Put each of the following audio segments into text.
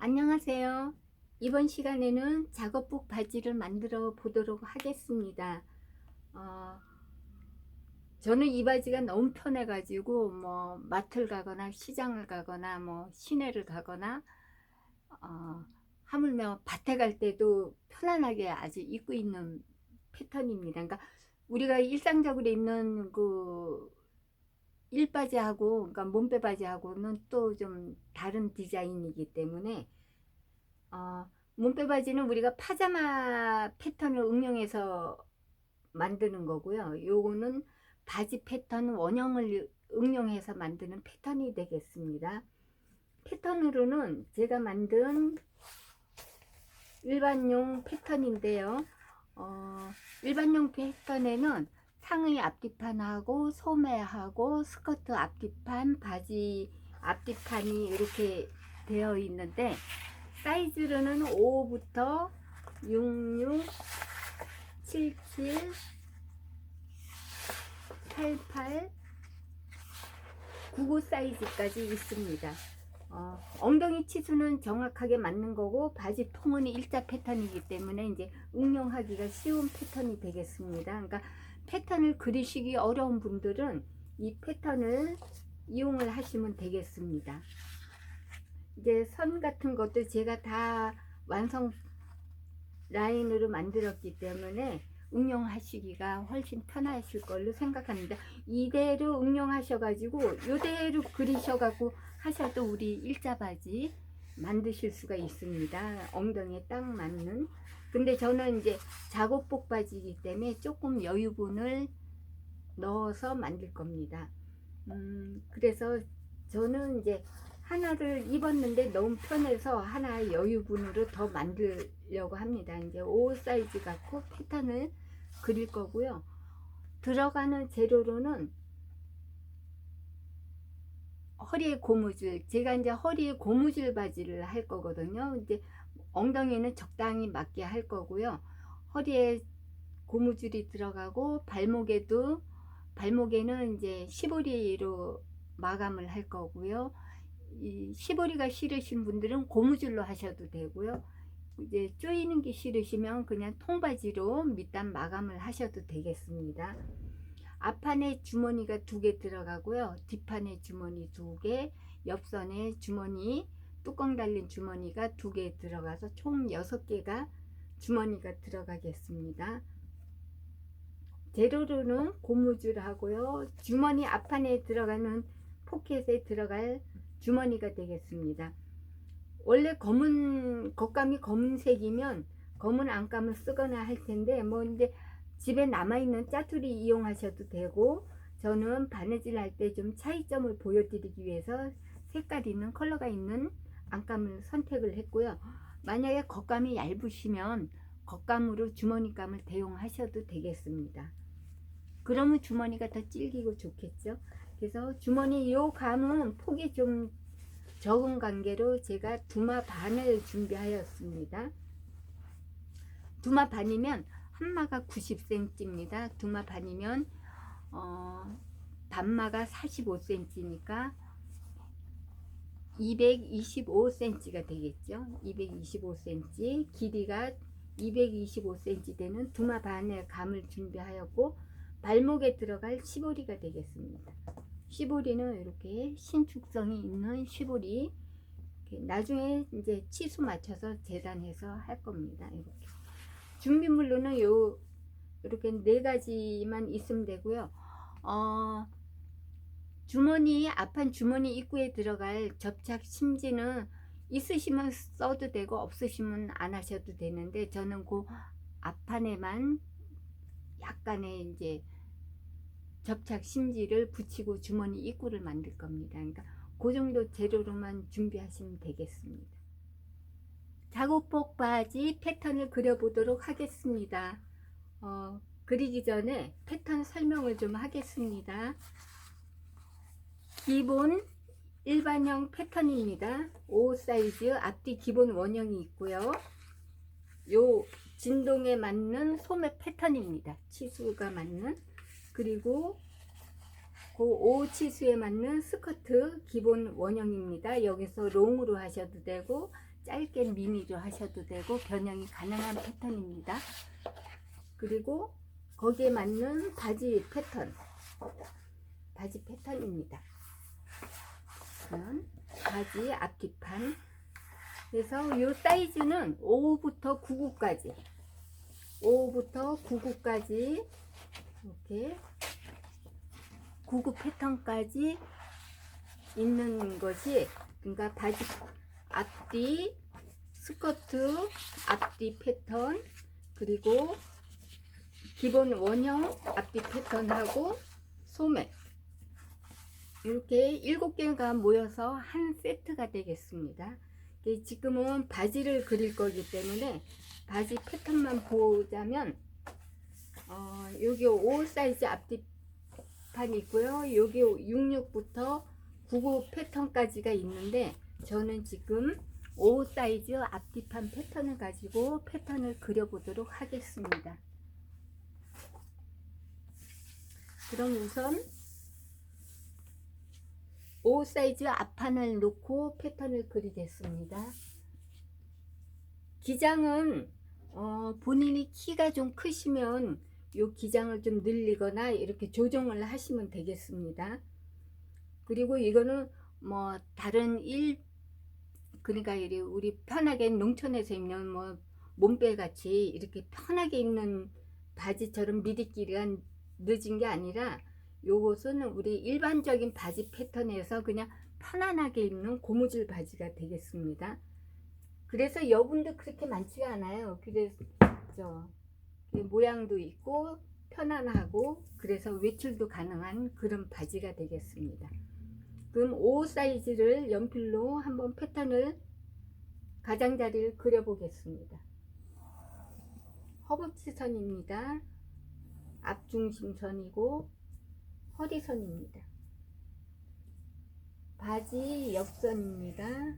안녕하세요. 이번 시간에는 작업복 바지를 만들어 보도록 하겠습니다. 어, 저는 이 바지가 너무 편해 가지고 마트를 가거나 시장을 가거나 시내를 가거나 어, 하물며 밭에 갈 때도 편안하게 아주 입고 있는 패턴입니다. 그러니까 우리가 일상적으로 입는 그 일바지하고, 그러니까 몸빼 바지하고는 또 좀 다른 디자인이기 때문에 어, 몸빼 바지는 우리가 파자마 패턴을 응용해서 만드는 거고요. 요거는 바지 패턴 원형을 응용해서 만드는 패턴이 되겠습니다. 패턴으로는 제가 만든 일반용 패턴인데요. 일반용 패턴에는 상의 앞뒤판하고 소매하고 스커트 앞뒤판, 바지 앞뒤판이 이렇게 되어 있는데, 사이즈로는 5부터 66, 77, 88, 99 사이즈까지 있습니다. 엉덩이 치수는 정확하게 맞는 거고, 바지 통은 일자 패턴이기 때문에 이제 응용하기가 쉬운 패턴이 되겠습니다. 그러니까 패턴을 그리시기 어려운 분들은 이 패턴을 이용을 하시면 되겠습니다. 이제 선 같은 것도 제가 다 완성 라인으로 만들었기 때문에 응용하시기가 훨씬 편하실 걸로 생각합니다. 이대로 응용하셔가지고 이대로 그리셔가지고 하셔도 우리 일자바지 만드실 수가 있습니다. 엉덩이에 딱 맞는. 근데 저는 이제 작업복 바지이기 때문에 조금 여유분을 넣어서 만들 겁니다. 그래서 저는 이제 하나를 입었는데 너무 편해서 하나 여유분으로 더 만들려고 합니다. 이제 5 사이즈 갖고 패턴을 그릴 거고요. 들어가는 재료로는 허리에 고무줄, 제가 이제 허리에 고무줄 바지를 할 거거든요. 이제 엉덩이는 적당히 맞게 할 거고요. 허리에 고무줄이 들어가고 발목에는 이제 시보리로 마감을 할 거고요. 이 시보리가 싫으신 분들은 고무줄로 하셔도 되고요. 이제 조이는 게 싫으시면 그냥 통바지로 밑단 마감을 하셔도 되겠습니다. 앞판에 주머니가 2개 들어가고요. 뒷판에 주머니 2개, 옆선에 주머니, 뚜껑 달린 주머니가 2개 들어가서 총 6개가 주머니가 들어가겠습니다. 재료로는 고무줄 하고요. 주머니 앞판에 들어가는 포켓에 들어갈 주머니가 되겠습니다. 원래 겉감이 검은색이면 검은 안감을 쓰거나 할 텐데, 이제 집에 남아있는 짜투리 이용하셔도 되고, 저는 바느질 할 때 좀 차이점을 보여드리기 위해서 색깔 있는 컬러가 있는 안감을 선택을 했고요. 만약에 겉감이 얇으시면 겉감으로 주머니감을 대용하셔도 되겠습니다. 그러면 주머니가 더 질기고 좋겠죠. 그래서 주머니 요 감은 폭이 좀 적은 관계로 제가 두마 반을 준비하였습니다. 두마 반이면 한마가 90cm입니다. 두마 반이면 반마가 45cm니까 225cm가 되겠죠. 225cm, 길이가 225cm 되는 두마 반의 감을 준비하였고, 발목에 들어갈 시보리가 되겠습니다. 시보리는 이렇게 신축성이 있는 시보리, 나중에 이제 치수 맞춰서 재단해서 할 겁니다. 이렇게 준비물로는 이렇게 4가지만 있으면 되고요. 주머니, 앞판 주머니 입구에 들어갈 접착 심지는 있으시면 써도 되고 없으시면 안 하셔도 되는데, 저는 그 앞판에만 약간의 이제 접착 심지를 붙이고 주머니 입구를 만들 겁니다. 그러니까 그 정도 재료로만 준비하시면 되겠습니다. 작업복 바지 패턴을 그려보도록 하겠습니다. 그리기 전에 패턴 설명을 좀 하겠습니다. 기본 일반형 패턴입니다. 5 사이즈 앞뒤 기본 원형이 있고요. 요 진동에 맞는 소매 패턴입니다. 치수가 맞는. 그리고 그 5 치수에 맞는 스커트 기본 원형입니다. 여기서 롱으로 하셔도 되고 짧게 미니로 하셔도 되고 변형이 가능한 패턴입니다. 그리고 거기에 맞는 바지 패턴입니다. 바지 앞뒤판. 그래서 이 사이즈는 5호부터 99까지 이렇게 99 패턴까지 있는 것이, 그러니까 바지 앞뒤 스커트 앞뒤 패턴, 그리고 기본 원형 앞뒤 패턴하고 소매, 이렇게 7개가 모여서 한 세트가 되겠습니다. 지금은 바지를 그릴 거기 때문에 바지 패턴만 보자면 여기 5 사이즈 앞뒤판이 있고요. 여기 66부터 99 패턴까지가 있는데, 저는 지금 5 사이즈 앞뒤판 패턴을 가지고 패턴을 그려보도록 하겠습니다. 그럼 우선 5 사이즈 앞판을 놓고 패턴을 그리겠습니다. 기장은 본인이 키가 좀 크시면 이 기장을 좀 늘리거나 이렇게 조정을 하시면 되겠습니다. 그리고 이거는 뭐 다른 그러니까 우리 편하게 농촌에서 입는 뭐 몸빼 같이 이렇게 편하게 입는 바지처럼 미리끼리가 늦은 게 아니라, 요것은 우리 일반적인 바지 패턴에서 그냥 편안하게 입는 고무줄 바지가 되겠습니다. 그래서 여분도 그렇게 많지가 않아요. 그래서 모양도 있고 편안하고, 그래서 외출도 가능한 그런 바지가 되겠습니다. 그럼 5 사이즈를 연필로 한번 패턴을 가장자리를 그려 보겠습니다. 허벅지선입니다. 앞중심선이고 허리선입니다. 바지 옆선입니다.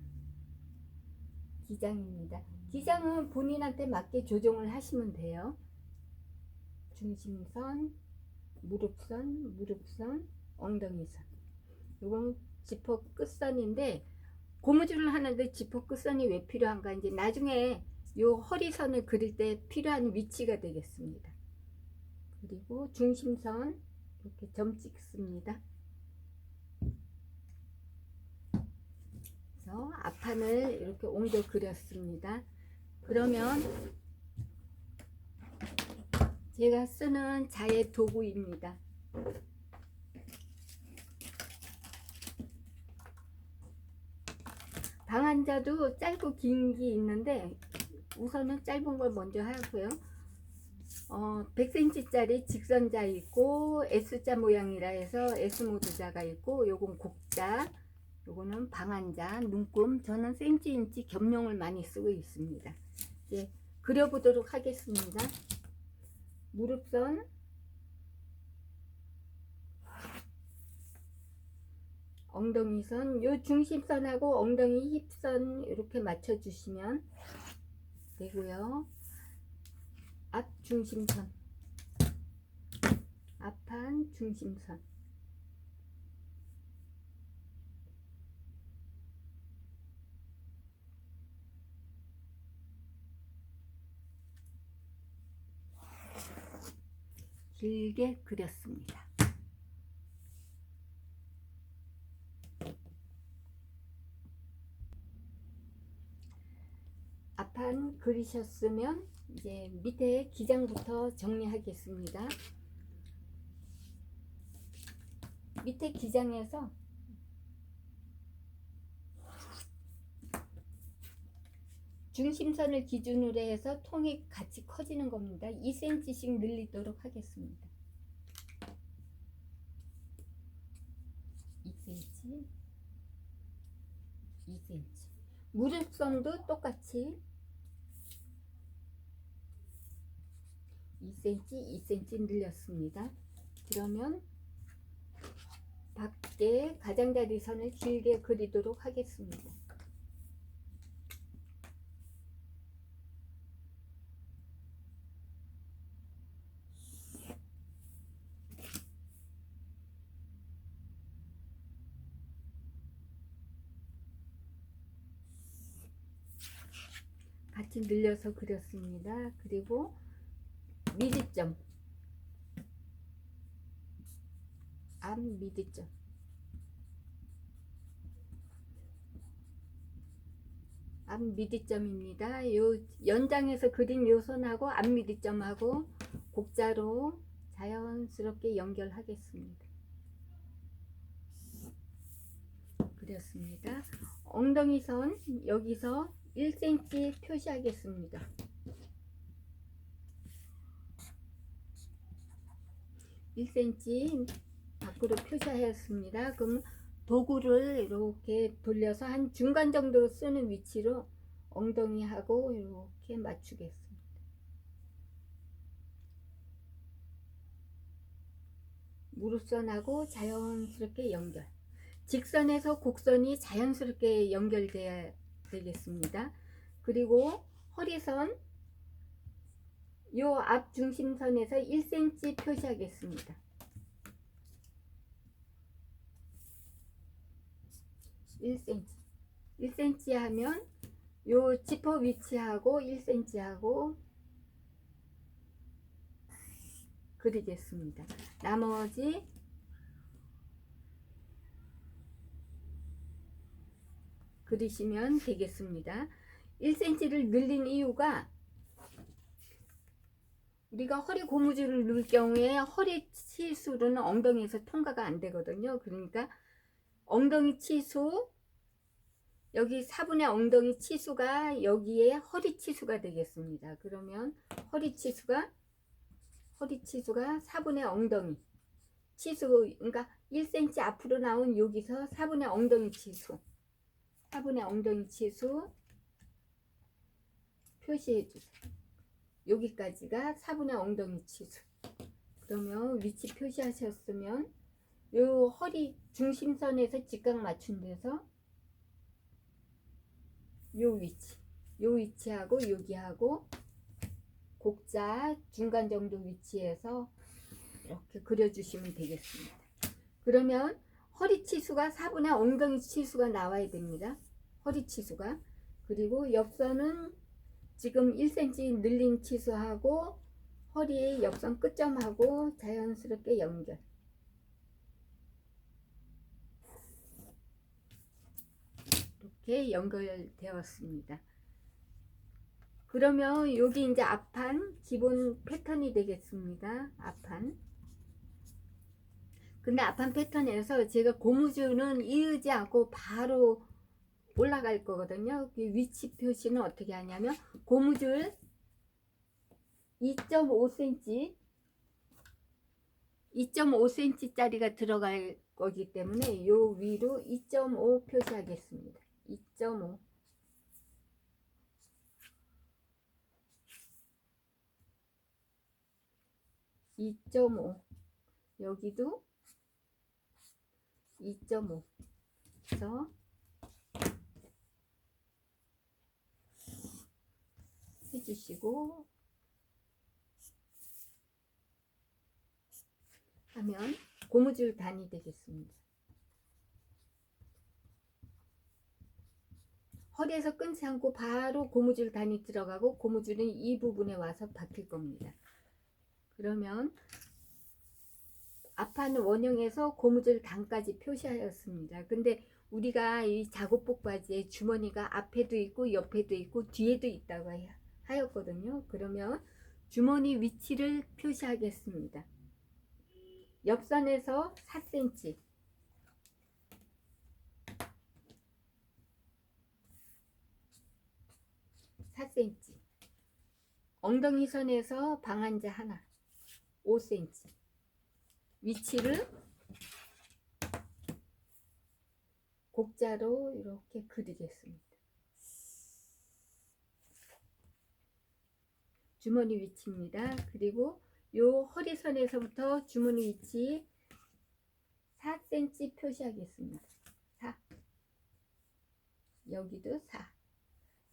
기장입니다. 기장은 본인한테 맞게 조정을 하시면 돼요. 중심선, 무릎선, 엉덩이선. 이건 지퍼 끝선인데, 고무줄을 하는데 지퍼 끝선이 왜 필요한가, 이제 나중에 요 허리선을 그릴 때 필요한 위치가 되겠습니다. 그리고 중심선 이렇게 점 찍습니다. 그래서 앞판을 이렇게 옮겨 그렸습니다. 그러면 제가 쓰는 자의 도구입니다. 방한자도 짧고 긴 게 있는데, 우선은 짧은 걸 먼저 하고요. 100cm짜리 직선자 있고, S자 모양이라 해서 S모드자가 있고, 요건 곡자, 요거는 방한자, 눈금. 저는 센치인치 겸용을 많이 쓰고 있습니다. 이제 그려보도록 하겠습니다. 무릎선, 엉덩이선, 요 중심선하고 엉덩이 힙선 이렇게 맞춰 주시면 되고요. 앞 중심선, 앞판 중심선, 길게 그렸습니다. 앞판 그리셨으면 이제 밑에 기장부터 정리하겠습니다. 밑에 기장에서 중심선을 기준으로 해서 통이 같이 커지는 겁니다. 2cm씩 늘리도록 하겠습니다. 2cm, 2cm. 무릎선도 똑같이 2cm, 2cm 늘렸습니다. 그러면 밖에 가장자리 선을 길게 그리도록 하겠습니다. 같이 늘려서 그렸습니다. 그리고 미디점, 앞 미디점, 앞 미디점입니다. 요 연장해서 그린 요 선하고 앞 미디점하고 곡자로 자연스럽게 연결하겠습니다. 그렸습니다. 엉덩이 선 여기서 1cm 표시하겠습니다. 1cm 밖으로 표시하였습니다. 그럼 도구를 이렇게 돌려서 한 중간 정도 쓰는 위치로 엉덩이하고 이렇게 맞추겠습니다. 무릎선하고 자연스럽게 연결. 직선에서 곡선이 자연스럽게 연결돼야 되겠습니다. 그리고 허리선 요 앞 중심선에서 1cm 표시하겠습니다. 1cm 하면 요 지퍼 위치하고 1cm 하고 그리겠습니다. 나머지 그리시면 되겠습니다. 1cm를 늘린 이유가 우리가 허리 고무줄을 넣을 경우에 허리 치수로는 엉덩이에서 통과가 안 되거든요. 그러니까 엉덩이 치수 여기 4분의 엉덩이 치수가 여기에 허리 치수가 되겠습니다. 그러면 허리 치수가 4분의 엉덩이 치수, 그러니까 1cm 앞으로 나온 여기서 4분의 엉덩이 치수, 4분의 엉덩이 치수 표시해 주세요. 여기까지가 4분의 엉덩이 치수. 그러면 위치 표시하셨으면 요 허리 중심선에서 직각 맞춘 데서 요 위치하고 여기하고 곡자 중간 정도 위치에서 이렇게 그려주시면 되겠습니다. 그러면 허리 치수가 4분의 엉덩이 치수가 나와야 됩니다. 허리 치수가. 그리고 옆선은 지금 1cm 늘린 치수하고 허리의 옆선 끝점하고 자연스럽게 연결. 이렇게 연결되었습니다. 그러면 여기 이제 앞판 기본 패턴이 되겠습니다. 앞판. 근데 앞판 패턴에서 제가 고무줄은 이으지 않고 바로 올라갈 거거든요. 위치 표시는 어떻게 하냐면 고무줄 2.5cm 짜리가 들어갈 거기 때문에 요 위로 2.5 표시하겠습니다. 2.5 2.5 여기도 2.5 그래서 해주시고 하면 고무줄 단이 되겠습니다. 허리에서 끊지 않고 바로 고무줄 단이 들어가고 고무줄은 이 부분에 와서 박힐 겁니다. 그러면 앞판 원형에서 고무줄 단까지 표시하였습니다. 근데 우리가 이 작업복 바지에 주머니가 앞에도 있고 옆에도 있고 뒤에도 있다고 하였거든요. 그러면 주머니 위치를 표시하겠습니다. 옆선에서 4cm 4cm 엉덩이 선에서 방한자 하나 5cm 위치를 곡자로 이렇게 그리겠습니다. 주머니 위치입니다. 그리고 요 허리선에서부터 주머니 위치 4cm 표시하겠습니다. 4 여기도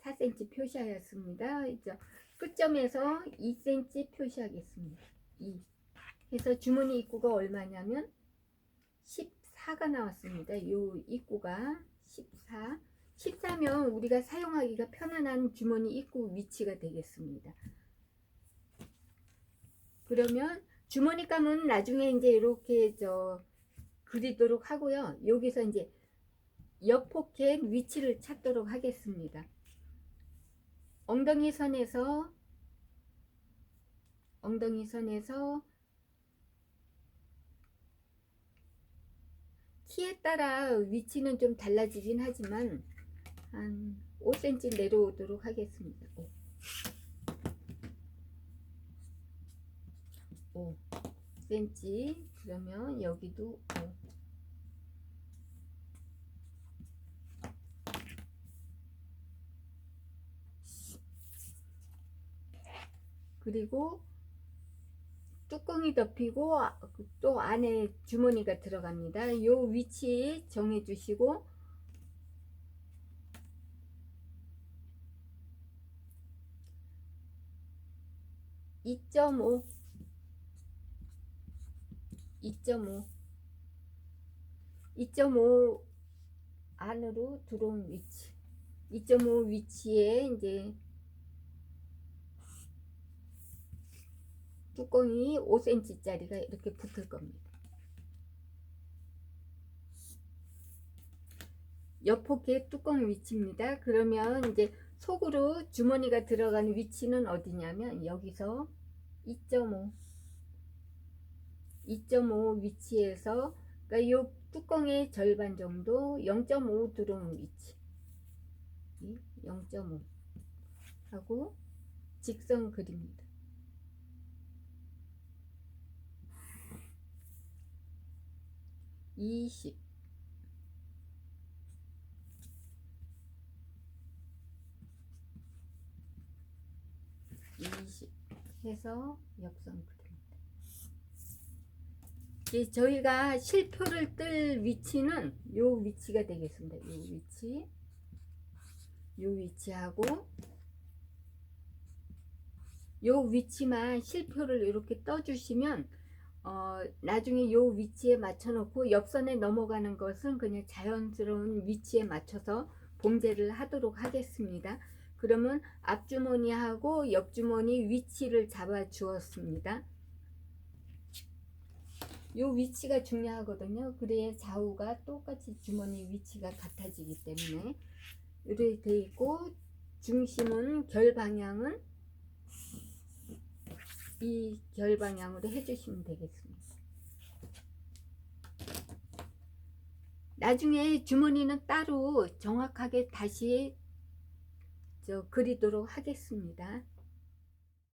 4cm 표시하였습니다. 이제 끝점에서 2cm 표시하겠습니다. 2 해서 주머니 입구가 얼마냐면 14가 나왔습니다. 요 입구가 14 14면 우리가 사용하기가 편안한 주머니 입구 위치가 되겠습니다. 그러면 주머니 감은 나중에 이제 이렇게 그리도록 하고요. 여기서 이제 옆 포켓 위치를 찾도록 하겠습니다. 엉덩이 선에서 키에 따라 위치는 좀 달라지긴 하지만 한 5cm 내려오도록 하겠습니다. 5cm. 그러면 여기도 5. 그리고 뚜껑이 덮이고 또 안에 주머니가 들어갑니다. 요 위치 정해 주시고 (2.5) 2.5 안으로 들어온 위치, 2.5 위치에 이제 뚜껑이 5cm 짜리가 이렇게 붙을 겁니다. 옆 포켓 뚜껑 위치입니다. 그러면 이제 속으로 주머니가 들어간 위치는 어디냐면 여기서 2.5 위치에서, 그러니까 요 뚜껑의 절반 정도 0.5 들어오는 위치, 0.5 하고 직선 그립니다. 20 해서 역선 그립니다. 저희가 실표를 뜰 위치는 요 위치가 되겠습니다. 요 위치하고 요 위치만 실표를 이렇게 떠주시면 나중에 요 위치에 맞춰 놓고 옆선에 넘어가는 것은 그냥 자연스러운 위치에 맞춰서 봉제를 하도록 하겠습니다. 그러면 앞주머니하고 옆주머니 위치를 잡아 주었습니다. 요 위치가 중요하거든요. 그래야 좌우가 똑같이 주머니 위치가 같아지기 때문에 이렇게 돼 있고, 중심은 결 방향은 이 결 방향으로 해주시면 되겠습니다. 나중에 주머니는 따로 정확하게 다시 그리도록 하겠습니다.